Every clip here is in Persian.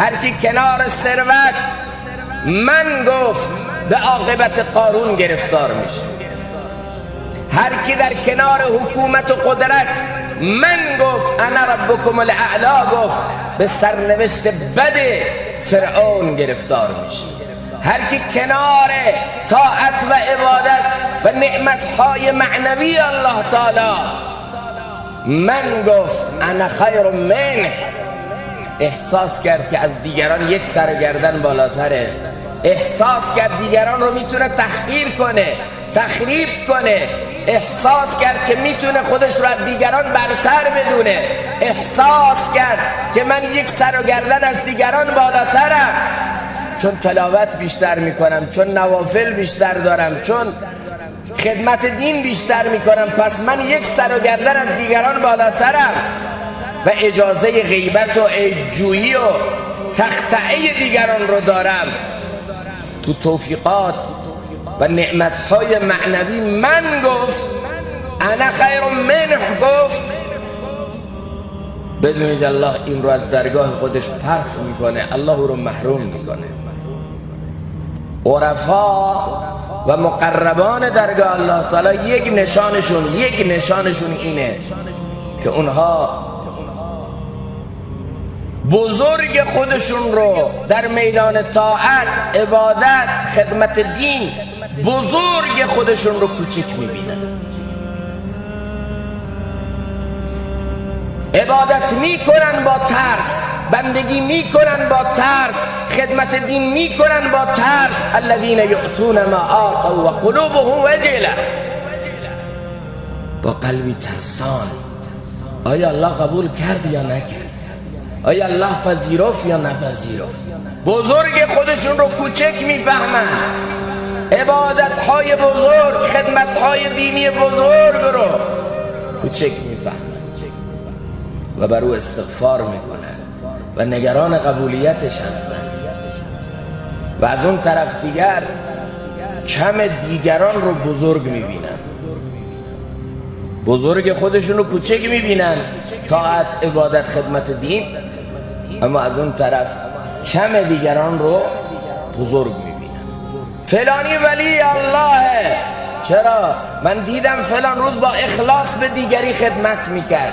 هر کی کنار ثروت من گفت به عاقبت قارون گرفتار میشه. هر کی در کنار حکومت و قدرت من گفت انا ربکم الاعلی گفت به سرنوشت بد فرعون گرفتار میشه. هر کی کنار طاعت و عبادت و نعمتهای معنوی الله تعالی من گفت انا خیر منه، احساس کرد که از دیگران یک سر و گردن بالاتره، احساس کرد دیگران رو میتونه تحقیر کنه، تخریب کنه، احساس کرد که میتونه خودش رو از دیگران برتر بدونه، احساس کرد که من یک سر و گردن از دیگران بالاترم، چون تلاوت بیشتر میکنم، چون نوافل بیشتر دارم، چون خدمت دین بیشتر میکنم، پس من یک سر و گردن از دیگران بالاترم و اجازه غیبت و عیبجویی و تخطئه دیگران رو دارم. تو توفیقات و نعمتهای معنوی من گفت انا خیر منه گفت، بدونید الله این رو از درگاه خودش پرت میکنه، الله رو محروم میکنه. عرفا و مقربان درگاه الله تعالی یک نشانشون اینه که اونها بزرگ خودشون رو در میدان طاعت، عبادت، خدمت دین بزرگ خودشون رو کوچک میبینن. عبادت میکنن با ترس، بندگی میکنن با ترس، خدمت دین میکنن با ترس. الذین یؤتون ما آتوا و قلوبهم وجله، با قلبی ترسان. آیا الله قبول کرد یا نکرد؟ آیا الله پذیرفت یا نپذیرفت؟ بزرگ خودشون رو کوچک میفهمن، عبادتهای بزرگ، خدمتهای دینی بزرگ رو کوچک میفهمن و بر او استغفار میکنن و نگران قبولیتش هستن. و از اون طرف دیگر کم دیگران رو بزرگ میبینن، بزرگ خودشون رو کوچک میبینن، طاعت، عبادت، خدمت دین، اما از اون طرف کم دیگران رو بزرگ میبینن. فلانی ولی اللهه، چرا؟ من دیدم فلان روز با اخلاص به دیگری خدمت میکرد.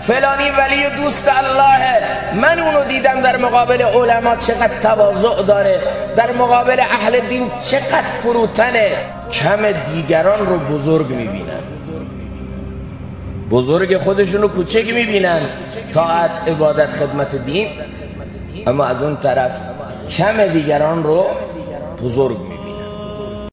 فلانی ولی دوست اللهه، من اونو دیدم در مقابل علما چقدر تواضع داره، در مقابل اهل دین چقدر فروتنه. کم دیگران رو بزرگ میبینن، بزرگ خودشون رو کوچک میبینن، طاعت، عبادت، خدمت دین، اما از اون طرف کم دیگران رو بزرگ میبینن.